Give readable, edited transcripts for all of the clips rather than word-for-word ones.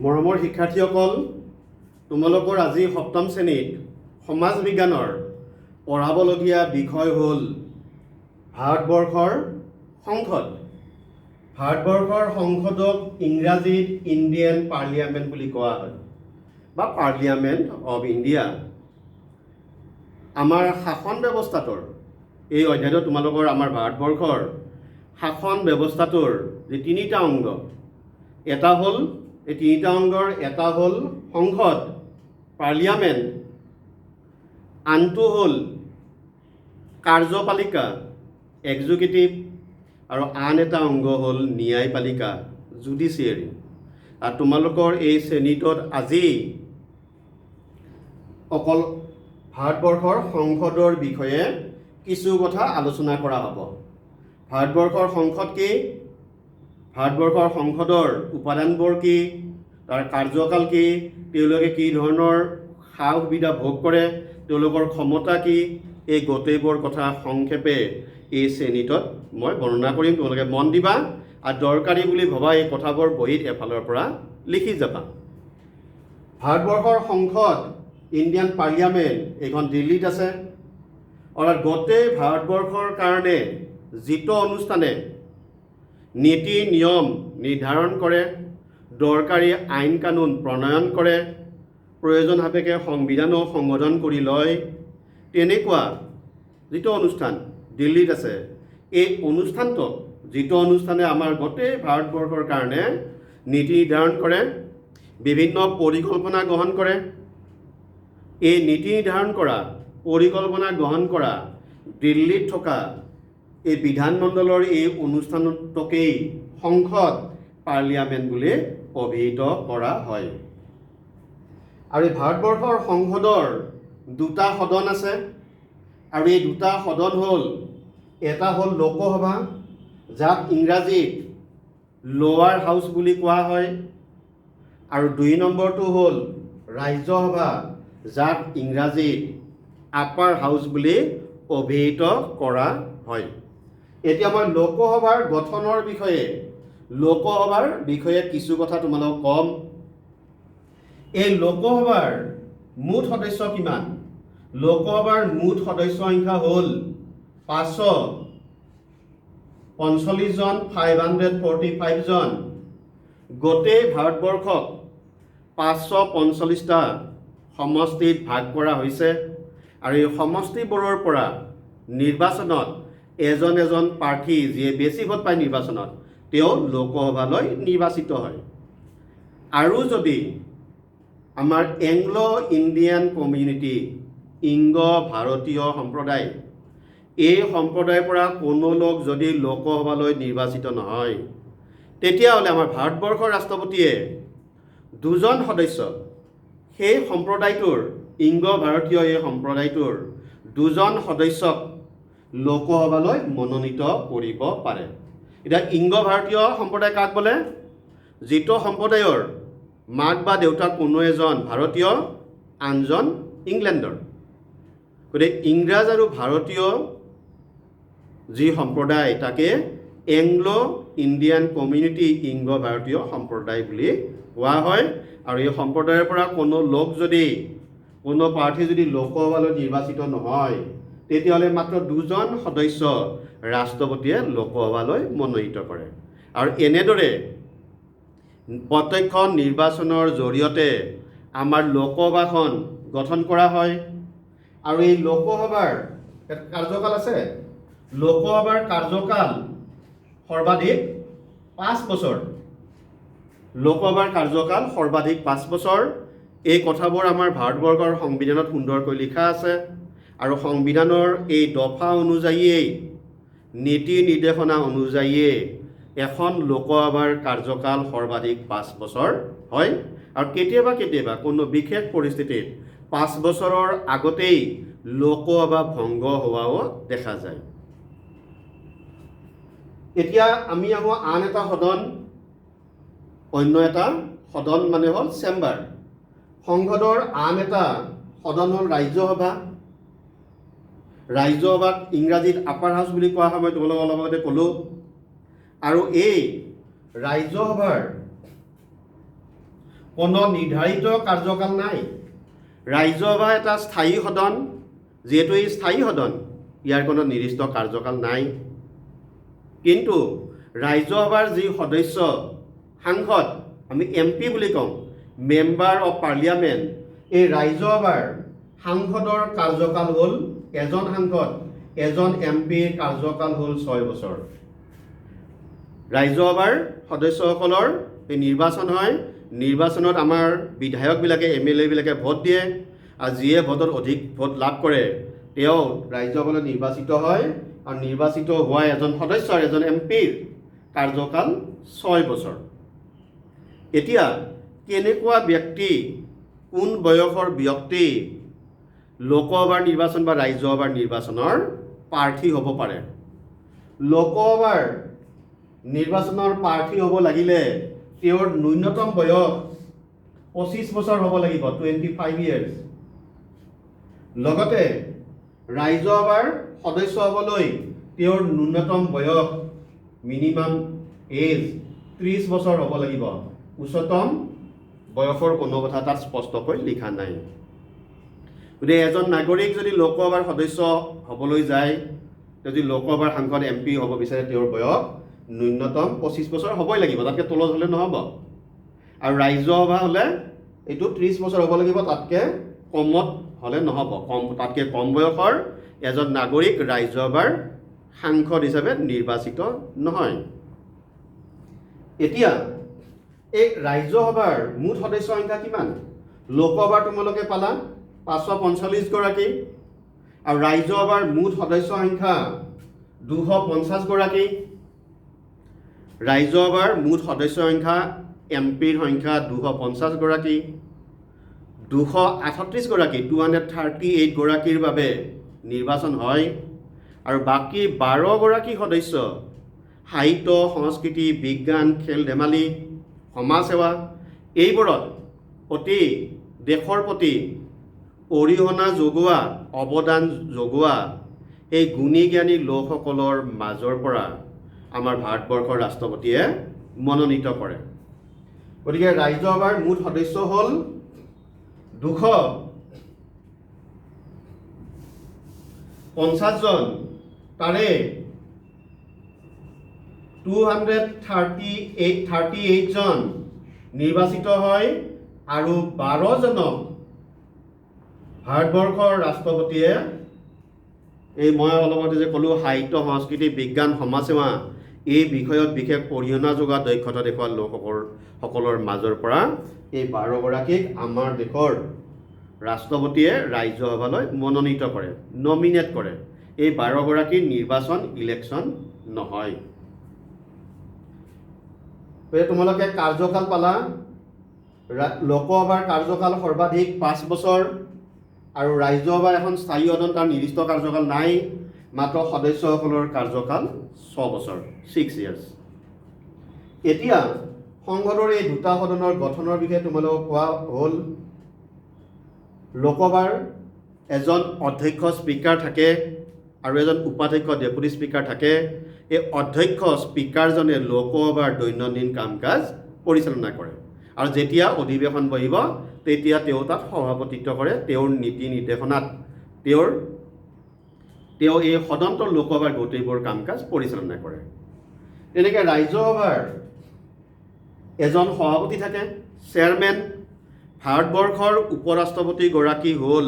মৰমৰ শিক্ষাৰ্থীসকল, তোমালোকৰ আজি সপ্তম শ্ৰেণীত সমাজ বিজ্ঞানৰ পঢ়াবলগীয়া বিষয় হ'ল ভাৰতবৰ্ষৰ সংসদ। ভাৰতবৰ্ষৰ সংসদক ইংৰাজীত ইণ্ডিয়ান পাৰ্লিয়ামেণ্ট বুলি কোৱা হয় বা পাৰ্লিয়ামেণ্ট অৱ ইণ্ডিয়া। আমাৰ শাসন ব্যৱস্থাটোৰ এই অধ্যায়ত তোমালোকৰ আমাৰ ভাৰতবৰ্ষৰ শাসন ব্যৱস্থাটোৰ যি তিনিটা অংগ, এটা হ'ল এই তিনিটা অংগৰ এটা হ'ল সংসদ পাৰ্লিয়ামেণ্ট, আনটো হ'ল কাৰ্যপালিকা এক্সিকিউটিভ, আৰু আন এটা অংগ হ'ল ন্যায়পালিকা জুডিচিয়েৰী। আৰু তোমালোকৰ এই শ্ৰেণীটোত আজি অকল ভাৰতবৰ্ষৰ সংসদৰ বিষয়ে কিছু কথা আলোচনা কৰা হ'ব। ভাৰতবৰ্ষৰ সংসদ কি, ভাৰতবৰ্ষৰ সংসদৰ উপাদানবোৰ কি, তাৰ কাৰ্যকাল কি, তেওঁলোকে কি ধৰণৰ সা সুবিধা ভোগ কৰে, তেওঁলোকৰ ক্ষমতা কি, এই গোটেইবোৰ কথা সংক্ষেপে এই শ্ৰেণীটোত মই বৰ্ণনা কৰিম। তোমালোকে মন দিবা আৰু দৰকাৰী বুলি ভবা এই কথাবোৰ বহীত এফালৰ পৰা লিখি যাবা। ভাৰতবৰ্ষৰ সংসদ ইণ্ডিয়ান পাৰ্লিয়ামেণ্ট এইখন দিল্লীত আছে। অৰ্থাৎ গোটেই ভাৰতবৰ্ষৰ কাৰণে যিটো অনুষ্ঠানে নীতি নিয়ম নিৰ্ধাৰণ কৰে, দৰকাৰী আইন কানুন প্ৰণয়ন কৰে, প্ৰয়োজন সাপেক্ষে সংবিধানো সংশোধন কৰি লয়, তেনেকুৱা যিটো অনুষ্ঠান দিল্লীত আছে, এই অনুষ্ঠানটো যিটো অনুষ্ঠানে আমাৰ গোটেই ভাৰতবৰ্ষৰ কাৰণে নীতি নিৰ্ধাৰণ কৰে, বিভিন্ন পৰিকল্পনা গ্ৰহণ কৰে, এই নীতি নিৰ্ধাৰণ কৰা পৰিকল্পনা গ্ৰহণ কৰা দিল্লীত থকা এই বিধানমণ্ডলৰ এই অনুষ্ঠানটোকেই সংসদ পাৰ্লিয়ামেণ্ট বুলি অভিহিত কৰা হয়। আৰু এই ভাৰতবৰ্ষৰ সংসদৰ দুটা সদন আছে, আৰু এই দুটা সদন হ'ল, এটা হ'ল লোকসভা, যাক ইংৰাজীত লোৱাৰ হাউচ বুলি কোৱা হয়, আৰু দুই নম্বৰটো হ'ল ৰাজ্যসভা, যাক ইংৰাজীত আপাৰ হাউচ বুলি অভিহিত কৰা হয়। এতিয়া মই লোকসভাৰ গঠনৰ বিষয়ে কিছু কথা তোমালোকক ক'ম। এই লোকসভাৰ মুঠ সদস্য কিমান? লোকসভাৰ মুঠ সদস্য সংখ্যা হ'ল 545 জন, 545 জন। গোটেই ভাৰতবৰ্ষক 545টা সমষ্টিত ভাগ কৰা হৈছে, আৰু এই সমষ্টিবোৰৰ পৰা নিৰ্বাচনত এজন এজন প্ৰাৰ্থী যিয়ে বেছি ভোট পায় নিৰ্বাচনত, তেওঁ লোকসভালৈ নিৰ্বাচিত হয়। আৰু যদি আমাৰ এংলো ইণ্ডিয়ান কমিউনিটি, ইংগ ভাৰতীয় সম্প্ৰদায়, এই সম্প্ৰদায়ৰ পৰা কোনো লোক যদি লোকসভালৈ নিৰ্বাচিত নহয়, তেতিয়াহ'লে আমাৰ ভাৰতবৰ্ষৰ ৰাষ্ট্ৰপতিয়ে দুজন সদস্য, সেই সম্প্ৰদায়টোৰ ইংগ ভাৰতীয় এই সম্প্ৰদায়টোৰ দুজন সদস্যক লোকসভালৈ মনোনীত কৰিব পাৰে। এতিয়া ইংগ ভাৰতীয় সম্প্ৰদায় কাক বোলে? যিটো সম্প্ৰদায়ৰ মাক বা দেউতাক কোনো এজন ভাৰতীয়, আনজন ইংলেণ্ডৰ। গতিকে ইংৰাজ আৰু ভাৰতীয় যি সম্প্ৰদায়, তাকে এংলো ইণ্ডিয়ান কমিউনিটি, ইংগ ভাৰতীয় সম্প্ৰদায় বুলি কোৱা হয়। আৰু এই সম্প্ৰদায়ৰ পৰা কোনো প্ৰাৰ্থী যদি লোকসভালৈ নিৰ্বাচিত নহয়, তেতিয়াহ'লে মাত্ৰ দুজন সদস্য ৰাষ্ট্ৰপতিয়ে লোকসভালৈ মনোনীত কৰে। আৰু এনেদৰে প্ৰত্যক্ষ নিৰ্বাচনৰ জৰিয়তে আমাৰ লোকসভাখন গঠন কৰা হয়। আৰু এই লোকসভাৰ কাৰ্যকাল আছে, লোকসভাৰ কাৰ্যকাল সৰ্বাধিক 5 বছৰ। লোকসভাৰ কাৰ্যকাল সৰ্বাধিক 5 বছৰ। এই কথাবোৰ আমাৰ ভাৰতবৰ্ষৰ সংবিধানত সুন্দৰকৈ লিখা আছে, আৰু সংবিধানৰ এই দফা অনুযায়ীয়ে, নীতি নিৰ্দেশনা অনুযায়ীয়ে এখন লোকসভাৰ কাৰ্যকাল সৰ্বাধিক 5 বছৰ হয়। আৰু কেতিয়াবা কেতিয়াবা কোনো বিশেষ পৰিস্থিতিত 5 বছৰৰ আগতেই লোকসভা ভংগ হোৱাও দেখা যায়। এতিয়া আমি আহোঁ আন এটা সদন, অন্য এটা সদন মানে হ'ল চেম্বাৰ। সংসদৰ আন এটা সদন হ'ল ৰাজ্যসভা। ৰাজ্যসভাক ইংৰাজীত আপাৰ হাউচ বুলি কোৱা হয়, মই তোমালোকক অলপ আগতে ক'লোঁ। আৰু এই ৰাজ্যসভাৰ কোনো নিৰ্ধাৰিত কাৰ্যকাল নাই। ৰাজ্যসভা এটা স্থায়ী সদন, যিহেতু এই স্থায়ী সদন ইয়াৰ কোনো নিৰ্দিষ্ট কাৰ্যকাল নাই। কিন্তু ৰাজ্যসভাৰ যি সদস্য সাংসদ, আমি MP বুলি কওঁ, মেম্বাৰ অফ পাৰ্লিয়ামেণ্ট, এই ৰাজ্যসভাৰ সাংসদৰ কাৰ্যকাল হ'ল, এজন সাংসদ এজন MPৰ কাৰ্যকাল হ'ল 6 বছৰ। ৰাজ্যসভাৰ সদস্যসকলৰ এই নিৰ্বাচন হয়। নিৰ্বাচনত আমাৰ বিধায়কবিলাকে MLA বিলাকে ভোট দিয়ে, আৰু যিয়ে ভোটত অধিক ভোট লাভ কৰে তেওঁ ৰাজ্যসভালৈ নিৰ্বাচিত হয়, আৰু নিৰ্বাচিত হোৱা এজন সদস্যৰ, এজন MPৰ কাৰ্যকাল 6 বছৰ। এতিয়া কেনেকুৱা ব্যক্তি, কোন বয়সৰ ব্যক্তি লোকসভাৰ নিৰ্বাচন বা ৰাজ্যসভাৰ নিৰ্বাচনৰ প্ৰাৰ্থী হ'ব পাৰে? লোকসভাৰ নিৰ্বাচনৰ প্ৰাৰ্থী হ'ব লাগিলে তেওঁৰ ন্যূনতম বয়স 25 বছৰ হ'ব লাগিব, 25 years। লগতে ৰাজ্যসভাৰ সদস্য হ'বলৈ তেওঁৰ ন্যূনতম বয়স, মিনিমাম এজ 30 বছৰ হ'ব লাগিব। উচ্চতম বয়সৰ কোনো কথা তাত স্পষ্টকৈ লিখা নাই। গতিকে এজন নাগৰিক যদি লোকসভাৰ সদস্য হ'বলৈ যায়, যদি লোকসভাৰ সাংসদ MP হ'ব বিচাৰে, তেওঁৰ বয়স ন্যূনতম 25 বছৰ হ'বই লাগিব, তাতকৈ তলত হ'লে নহ'ব। আৰু ৰাজ্যসভা হ'লে এইটো 30 বছৰ হ'ব লাগিব, তাতকৈ কমত হ'লে নহ'ব। তাতকৈ কম বয়সৰ এজন নাগৰিক ৰাজ্যসভাৰ সাংসদ হিচাপে নিৰ্বাচিত নহয়। এতিয়া এই ৰাজ্যসভাৰ মুঠ সদস্য সংখ্যা কিমান? লোকসভাৰ তোমালোকে পালা 545 গৰাকী, আৰু ৰাজ্যসভাৰ মুঠ সদস্য সংখ্যা 250 গৰাকী। ৰাজ্যসভাৰ মুঠ সদস্য সংখ্যা, MPৰ সংখ্যা 250 গৰাকী, 238 গৰাকী, 238 গৰাকীৰ বাবে নিৰ্বাচন হয়। আৰু বাকী 12 গৰাকী সদস্য সাহিত্য, সংস্কৃতি, বিজ্ঞান, খেল ধেমালি, সমাজসেৱা, এইবোৰত দেশৰ প্ৰতি অৰিহণা যোগোৱা, অৱদান যোগোৱা এই গুণী জ্ঞানী লোকসকলৰ মাজৰ পৰা আমাৰ ভাৰতবৰ্ষৰ ৰাষ্ট্ৰপতিয়ে মনোনীত কৰে। গতিকে ৰাজ্যসভাৰ মুঠ সদস্য হ'ল 250 জন, তাৰে 238 জন নিৰ্বাচিত হয়, আৰু 12 জনক ভাৰতবৰ্ষৰ ৰাষ্ট্ৰপতিয়ে এই মই অলপতে যে ক'লোঁ সাহিত্য, সংস্কৃতি, বিজ্ঞান, সমাজসেৱা এই বিষয়ত বিশেষ অৰিহণা যোগোৱা দক্ষতা দেখুওৱা লোকসকলৰ মাজৰ পৰা এই 12 গৰাকীক আমাৰ দেশৰ ৰাষ্ট্ৰপতিয়ে ৰাজ্যসভালৈ মনোনীত কৰে, নমিনেট কৰে। এই 12 গৰাকীৰ নিৰ্বাচন, ইলেকশ্যন নহয়। তোমালোকে কাৰ্যকাল পালা। লোকসভাৰ কাৰ্যকাল সৰ্বাধিক 5 বছৰ, আৰু ৰাজ্যসভা এখন স্থায়ী সদন, তাৰ নিৰ্দিষ্ট কাৰ্যকাল নাই, মাত্ৰ সদস্যসকলৰ কাৰ্যকাল 6 বছৰ, 6 years। এতিয়া সংসদৰ এই দুটা সদনৰ গঠনৰ বিষয়ে তোমালোকক কোৱা হ'ল। লোকসভাৰ এজন অধ্যক্ষ স্পীকাৰ থাকে, আৰু এজন উপাধ্যক্ষ ডেপুটি স্পীকাৰ থাকে। এই অধ্যক্ষ স্পীকাৰজনে লোকসভাৰ দৈনন্দিন কাম কাজ পৰিচালনা কৰে, আৰু যেতিয়া অধিৱেশন বহিব তেতিয়া তেওঁ তাত সভাপতিত্ব কৰে। তেওঁৰ নীতি নিৰ্দেশনাত তেওঁ এই সদনটোৰ লোকসভাৰ গোটেইবোৰ কাম কাজ পৰিচালনা কৰে। তেনেকৈ ৰাজ্যসভাৰ এজন সভাপতি থাকে, চেয়াৰমেন। ভাৰতবৰ্ষৰ উপৰাষ্ট্ৰপতিগৰাকী হ'ল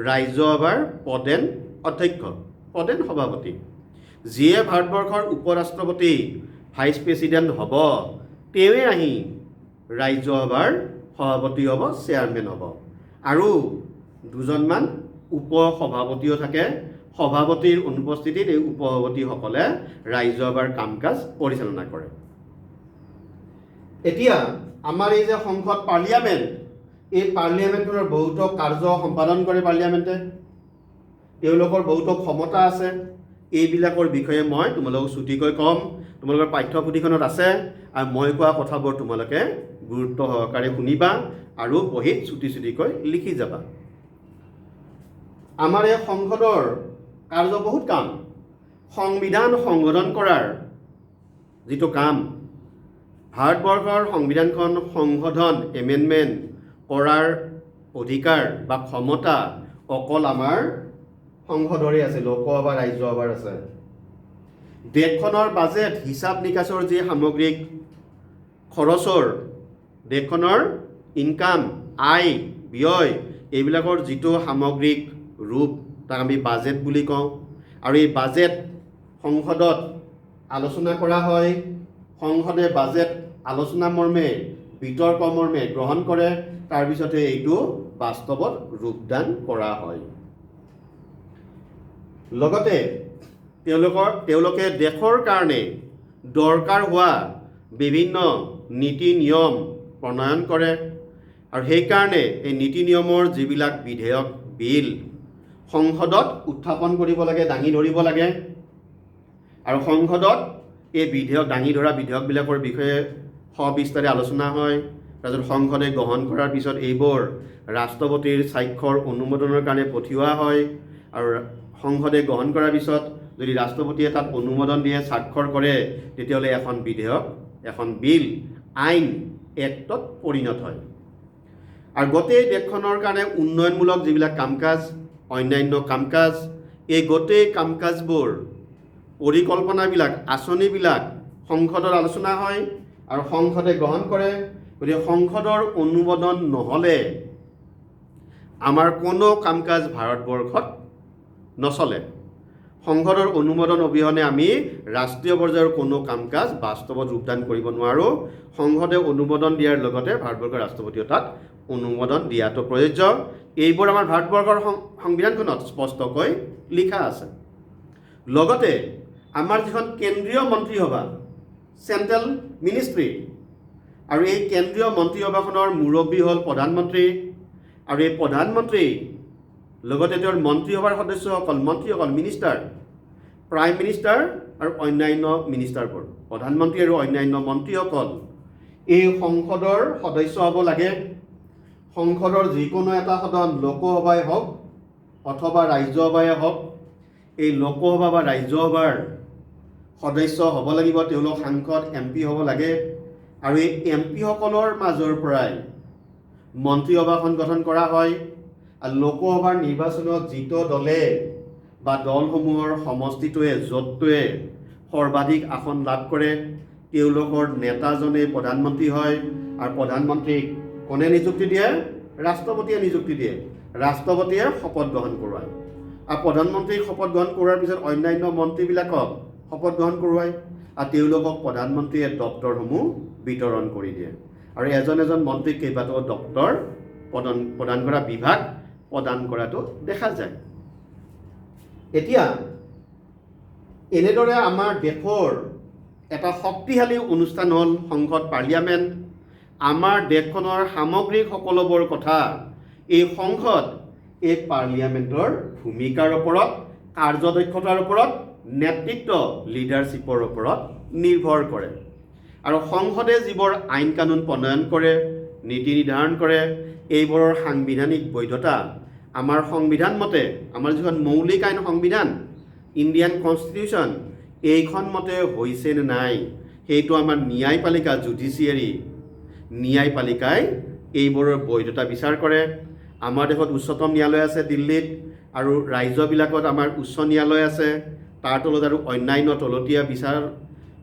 ৰাজ্যসভাৰ পদেন অধ্যক্ষ, পদেন সভাপতি। যিয়ে ভাৰতবৰ্ষৰ উপৰাষ্ট্ৰপতি, ভাইচ প্ৰেছিডেণ্ট হ'ব, তেওঁৱে আহি ৰাজ্যসভাৰ সভাপতি হ'ব, চেয়াৰমেন হ'ব। আৰু দুজনমান উপসভাপতিও থাকে। সভাপতিৰ অনুপস্থিতিত এই উপসভাপতিসকলে ৰাজ্যসভাৰ কাম কাজ পৰিচালনা কৰে। এতিয়া আমাৰ এই যে সংসদ, পাৰ্লিয়ামেণ্ট, এই পাৰ্লিয়ামেণ্টৰ বহুতো কাৰ্য সম্পাদন কৰে পাৰ্লিয়ামেণ্টে। তেওঁলোকৰ বহুতো ক্ষমতা আছে। এইবিলাকৰ বিষয়ে মই তোমালোকক ছুটিকৈ ক'ম। তোমালোকৰ পাঠ্যপুথিখনত আছে, আৰু মই কোৱা কথাবোৰ তোমালোকে গুৰুত্ব সহকাৰে শুনিবা আৰু বহীত ছুটিকৈ লিখি যাবা। আমাৰ এই সংসদৰ কাৰ্য বহুত কাম। সংবিধান সংশোধন কৰাৰ যিটো কাম, ভাৰতবৰ্ষৰ সংবিধানখন সংশোধন এমেণ্ডমেণ্ট কৰাৰ অধিকাৰ বা ক্ষমতা অকল আমাৰ সংসদৰে আছে, লোকসভা ৰাজ্যসভাৰ আছে। দেশখনৰ বাজেট হিচাপ নিকাচৰ যি সামগ্ৰিক খৰচৰ, দেশখনৰ ইনকাম, আয়, ব্যয়, এইবিলাকৰ যিটো সামগ্ৰিক ৰূপ তাক আমি বাজেট বুলি কওঁ। আৰু এই বাজেট সংসদত আলোচনা কৰা হয়। সংসদে বাজেট আলোচনা মৰ্মে, বিতৰ্ক মৰ্মে গ্ৰহণ কৰে, তাৰপিছতে এইটো বাস্তৱত ৰূপদান কৰা হয়। লগতে তেওঁলোকে দেশৰ কাৰণে দৰকাৰ হোৱা বিভিন্ন নীতি নিয়ম প্ৰণয়ন কৰে। আৰু সেইকাৰণে এই নীতি নিয়মৰ যিবিলাক বিধেয়ক, বিল সংসদত উত্থাপন কৰিব লাগে, দাঙি ধৰিব লাগে। আৰু সংসদত এই দাঙি ধৰা বিধেয়কবিলাকৰ বিষয়ে সবিস্তাৰে আলোচনা হয়। তাৰপিছত সংসদে গ্ৰহণ কৰাৰ পিছত এইবোৰ ৰাষ্ট্ৰপতিৰ স্বাক্ষৰ অনুমোদনৰ কাৰণে পঠিওৱা হয়। আৰু সংসদে গ্ৰহণ কৰাৰ পিছত যদি ৰাষ্ট্ৰপতিয়ে তাত অনুমোদন দিয়ে, স্বাক্ষৰ কৰে, তেতিয়াহ'লে এখন বিধেয়ক, এখন বিল, আইন, এক্টত পৰিণত হয়। আৰু গোটেই দেশখনৰ কাৰণে উন্নয়নমূলক যিবিলাক কাম কাজ, অন্যান্য কাম কাজ, এই গোটেই কাম কাজবোৰ, পৰিকল্পনাবিলাক, আঁচনিবিলাক সংসদত আলোচনা হয় আৰু সংসদে গ্ৰহণ কৰে। গতিকে সংসদৰ অনুমোদন নহ'লে আমাৰ কোনো কাম কাজ ভাৰতবৰ্ষত নচলে। সংসদৰ অনুমোদন অবিহনে আমি ৰাষ্ট্ৰীয় পৰ্যায়ৰ কোনো কাম কাজ বাস্তৱত ৰূপদান কৰিব নোৱাৰোঁ। সংসদে অনুমোদন দিয়াৰ লগতে ভাৰতবৰ্ষৰ ৰাষ্ট্ৰপতিয়ে তাত অনুমোদন দিয়াটো প্ৰযোজ্য। এইবোৰ আমাৰ ভাৰতবৰ্ষৰ সংবিধানখনত স্পষ্টকৈ লিখা আছে। লগতে আমাৰ যিখন কেন্দ্ৰীয় মন্ত্ৰীসভা, চেণ্ট্ৰেল মিনিষ্ট্ৰী, আৰু এই কেন্দ্ৰীয় মন্ত্ৰীসভাখনৰ মুৰব্বী হ'ল প্ৰধানমন্ত্ৰী। আৰু এই প্ৰধানমন্ত্ৰী লগতে তেওঁৰ মন্ত্ৰীসভাৰ সদস্যসকল, মন্ত্ৰীসকল, মিনিষ্টাৰ, প্ৰাইম মিনিষ্টাৰ আৰু অন্যান্য মিনিষ্টাৰবোৰ, প্ৰধানমন্ত্ৰী আৰু অন্যান্য মন্ত্ৰীসকল এই সংসদৰ সদস্য হ'ব লাগে। সংসদৰ যিকোনো এটা সদন, লোকসভাই হওক অথবা ৰাজ্যসভাই হওক, এই লোকসভা বা ৰাজ্যসভাৰ সদস্য হ'ব লাগিব। তেওঁলোক সাংসদ, MP হ'ব লাগে। আৰু এই MP সকলৰ মাজৰ পৰাই মন্ত্ৰীসভাখন গঠন কৰা হয়। আৰু লোকসভাৰ নিৰ্বাচনত যিটো দলে বা দলসমূহৰ সমষ্টিটোৱে, জোঁটটোৱে সৰ্বাধিক আসন লাভ কৰে, তেওঁলোকৰ নেতাজনে প্ৰধানমন্ত্ৰী হয়। আৰু প্ৰধানমন্ত্ৰীক কোনে নিযুক্তি দিয়ে? ৰাষ্ট্ৰপতিয়ে নিযুক্তি দিয়ে। ৰাষ্ট্ৰপতিয়ে শপত গ্ৰহণ কৰোৱায়। আৰু প্ৰধানমন্ত্ৰীক শপত গ্ৰহণ কৰোৱাৰ পিছত অন্যান্য মন্ত্ৰীবিলাকক শপত গ্ৰহণ কৰোৱায়। আৰু তেওঁলোকক প্ৰধানমন্ত্ৰীয়ে দপ্তৰসমূহ বিতৰণ কৰি দিয়ে। আৰু এজন এজন মন্ত্ৰীক কেইবাটাও দপ্তৰ প্ৰদান কৰা, বিভাগ প্ৰদান কৰাটো দেখা যায়। এতিয়া এনেদৰে আমাৰ দেশৰ এটা শক্তিশালী অনুষ্ঠান হ'ল সংসদ, পাৰ্লিয়ামেণ্ট। আমাৰ দেশখনৰ সামগ্ৰিক সকলোবোৰ কথা এই সংসদ, এই পাৰ্লিয়ামেণ্টৰ ভূমিকাৰ ওপৰত, কাৰ্যদক্ষতাৰ ওপৰত, নেতৃত্ব, লিডাৰশ্বিপৰ ওপৰত নিৰ্ভৰ কৰে। আৰু সংসদে যিবোৰ আইন কানুন প্ৰণয়ন কৰে, নীতি নিৰ্ধাৰণ কৰে, এইবোৰৰ সাংবিধানিক বৈধতা আমাৰ সংবিধান মতে, আমাৰ যিখন মৌলিক আইন সংবিধান, ইণ্ডিয়ান কনষ্টিটিউশ্যন, এইখন মতে হৈছে নে নাই, সেইটো আমাৰ ন্যায়পালিকা, জুডিচিয়াৰী, ন্যায়পালিকাই এইবোৰৰ বৈধতা বিচাৰ কৰে। আমাৰ দেশত উচ্চতম ন্যায়ালয় আছে দিল্লীত, আৰু ৰাজ্যবিলাকত আমাৰ উচ্চ ন্যায়ালয় আছে। তাৰ তলত আৰু অন্যান্য তলতীয়া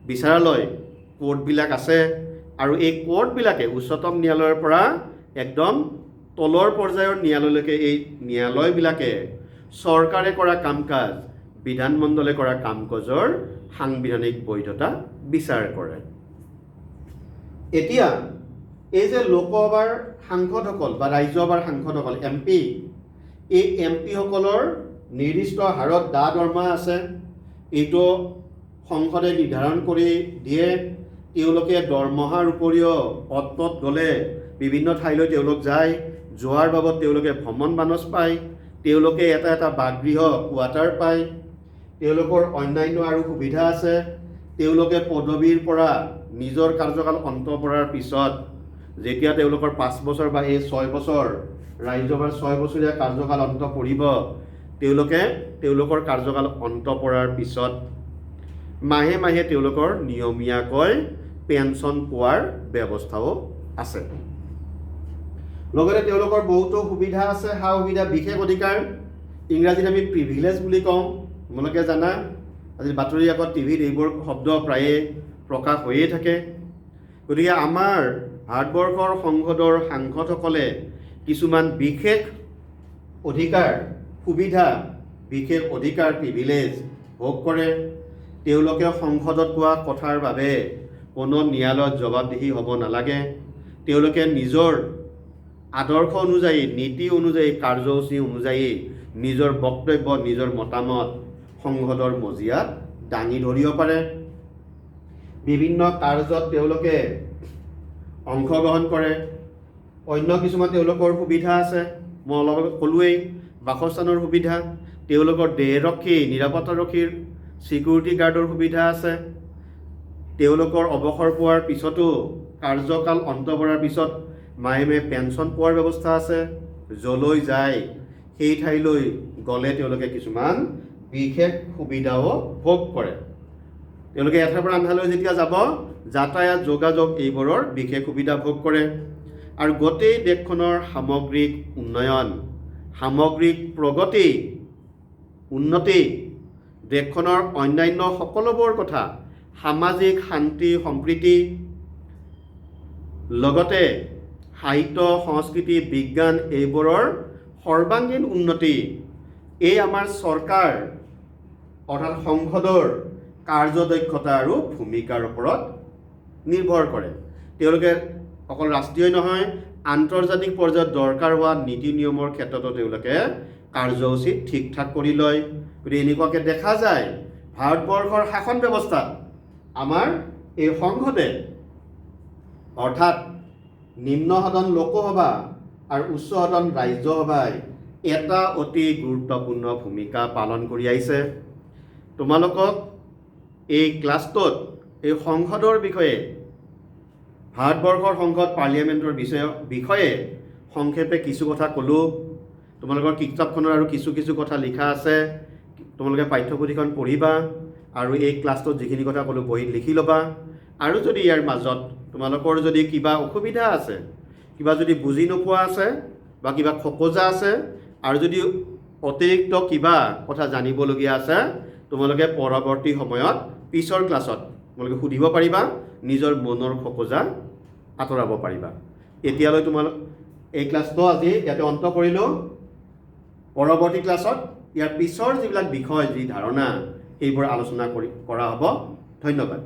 বিচাৰালয়, কোৰ্টবিলাক আছে। আৰু এই কোৰ্টবিলাকে উচ্চতম ন্যায়ালয়ৰ পৰা একদম তলৰ পৰ্যায়ৰ ন্যায়ালয়লৈকে এই ন্যায়ালয়বিলাকে চৰকাৰে কৰা কাম কাজ, বিধানমণ্ডলে কৰা কাম কাজৰ সাংবিধানিক বৈধতা বিচাৰ কৰে। এতিয়া এই যে লোকসভাৰ সাংসদসকল বা ৰাজ্যসভাৰ সাংসদসকল, MP, এই MP সকলৰ নিৰ্দিষ্ট হাৰত দৰমহা আছে। এইটো সংসদে নিৰ্ধাৰণ কৰি দিয়ে। তেওঁলোকে দৰমহাৰ উপৰিও পদ গ'লে বিভিন্ন ঠাইলৈ তেওঁলোক যায়। যোৱাৰ বাবদ তেওঁলোকে ভ্ৰমণ বানচ পায়। তেওঁলোকে এটা বাসগৃহ, কোৱাৰ্টাৰ পায়। তেওঁলোকৰ অন্যান্য আৰু সুবিধা আছে। তেওঁলোকে পদবীৰ পৰা নিজৰ কাৰ্যকাল অন্ত পৰাৰ পিছত, যেতিয়া তেওঁলোকৰ 5 বছৰ বা এই 6 বছৰ, ৰাজ্যসভাৰ 6 বছৰীয়া কাৰ্যকাল অন্ত পৰিব, তেওঁলোকে তেওঁলোকৰ কাৰ্যকাল অন্ত পৰাৰ পিছত মাহে মাহে তেওঁলোকৰ নিয়মীয়াকৈ পেঞ্চন পোৱাৰ ব্যৱস্থাও আছে। লগতে তেওঁলোকৰ বহুতো সুবিধা আছে, সা সুবিধা, বিশেষ অধিকাৰ, ইংৰাজীত আমি প্ৰিভিলেজ বুলি কওঁ। তোমালোকে জানা, আজি বাতৰি কাকত, টিভিত এইবোৰ শব্দ প্ৰায়ে প্ৰকাশ হৈয়ে থাকে। গতিকে আমাৰ ভাৰতবৰ্ষৰ সংসদৰ সাংসদসকলে কিছুমান বিশেষ অধিকাৰ, সুবিধা, বিশেষ অধিকাৰ, প্ৰিভিলেজ ভোগ কৰে। তেওঁলোকে সংসদত কোৱা কথাৰ বাবে কোনো ন্যায়ালয়ত জবাবদিহি হ'ব নালাগে। তেওঁলোকে নিজৰ আদৰ্শ অনুযায়ী, নীতি অনুযায়ী, কাৰ্যসূচী অনুযায়ী নিজৰ বক্তব্য, নিজৰ মতামত সংসদৰ মজিয়াত দাঙি ধৰিব পাৰে। বিভিন্ন কাৰ্যত তেওঁলোকে অংশগ্ৰহণ কৰে। অন্য কিছুমান তেওঁলোকৰ সুবিধা আছে, মই অলপ ক'লোৱেই, বাসস্থানৰ সুবিধা, তেওঁলোকৰ দেহৰক্ষী, নিৰাপত্তাৰক্ষীৰ, ছিকিউৰিটি গাৰ্ডৰ সুবিধা আছে। তেওঁলোকৰ অৱসৰ পোৱাৰ পিছতো, কাৰ্যকাল অন্ত পৰাৰ পিছত মাহে মাহে পেঞ্চন পোৱাৰ ব্যৱস্থা আছে। য'লৈ যায় সেই ঠাইলৈ গ'লে তেওঁলোকে কিছুমান বিশেষ সুবিধাও ভোগ কৰে। তেওঁলোকে এঠাইৰ পৰা আন ঠাইলৈ যেতিয়া যাব, যাতায়াত, যোগাযোগ, এইবোৰৰ বিশেষ সুবিধা ভোগ কৰে। আৰু গোটেই দেশখনৰ সামগ্ৰিক উন্নয়ন, সামগ্ৰিক প্ৰগতি, উন্নতি, দেশখনৰ অন্যান্য সকলোবোৰ কথা, সামাজিক শান্তি সম্প্ৰীতি, লগতে সাহিত্য, সংস্কৃতি, বিজ্ঞান, এইবোৰৰ সৰ্বাংগীন উন্নতি এই আমাৰ চৰকাৰ অৰ্থাৎ সংসদৰ কাৰ্যদক্ষতা আৰু ভূমিকাৰ ওপৰত নিৰ্ভৰ কৰে। তেওঁলোকে অকল ৰাষ্ট্ৰীয় নহয়, আন্তৰ্জাতিক পৰ্যায়ত দৰকাৰ হোৱা নীতি নিয়মৰ ক্ষেত্ৰতো তেওঁলোকে কাৰ্যসূচী ঠিক ঠাক কৰি লয়। গতিকে এনেকুৱাকৈ দেখা যায় ভাৰতবৰ্ষৰ শাসন ব্যৱস্থাত আমাৰ এই সংসদে অৰ্থাৎ নিম্ন সদন লোকসভা আৰু উচ্চ সদন ৰাজ্যসভাই এটা অতি গুৰুত্বপূৰ্ণ ভূমিকা পালন কৰি আহিছে। তোমালোকক এই ক্লাছটোত এই সংসদৰ বিষয়ে, ভাৰতবৰ্ষৰ সংসদ পাৰ্লিয়ামেণ্টৰ বিষয়ে সংক্ষেপে কিছু কথা ক'লোঁ। তোমালোকৰ কিতাপখনৰ আৰু কিছু কিছু কথা লিখা আছে, তোমালোকে পাঠ্যপুথিখন পঢ়িবা আৰু এই ক্লাছটোত যিখিনি কথা ক'লোঁ বহীত লিখি ল'বা। আৰু যদি ইয়াৰ মাজত তোমালোকৰ যদি কিবা অসুবিধা আছে, কিবা যদি বুজি নোপোৱা আছে বা কিবা খোকোজা আছে, আৰু যদি অতিৰিক্ত কিবা কথা জানিবলগীয়া আছে, তোমালোকে পৰৱৰ্তী সময়ত পিছৰ ক্লাছত তোমালোকে সুধিব পাৰিবা, নিজৰ মনৰ খোকোজা আঁতৰাব পাৰিবা। এতিয়ালৈ তোমালোক এই ক্লাছটো আজি ইয়াতে অন্ত কৰিলোঁ। পৰৱৰ্তী ক্লাছত ইয়াৰ পিছৰ যিবিলাক বিষয়, যি ধাৰণা, সেইবোৰ আলোচনা কৰা হ'ব। ধন্যবাদ।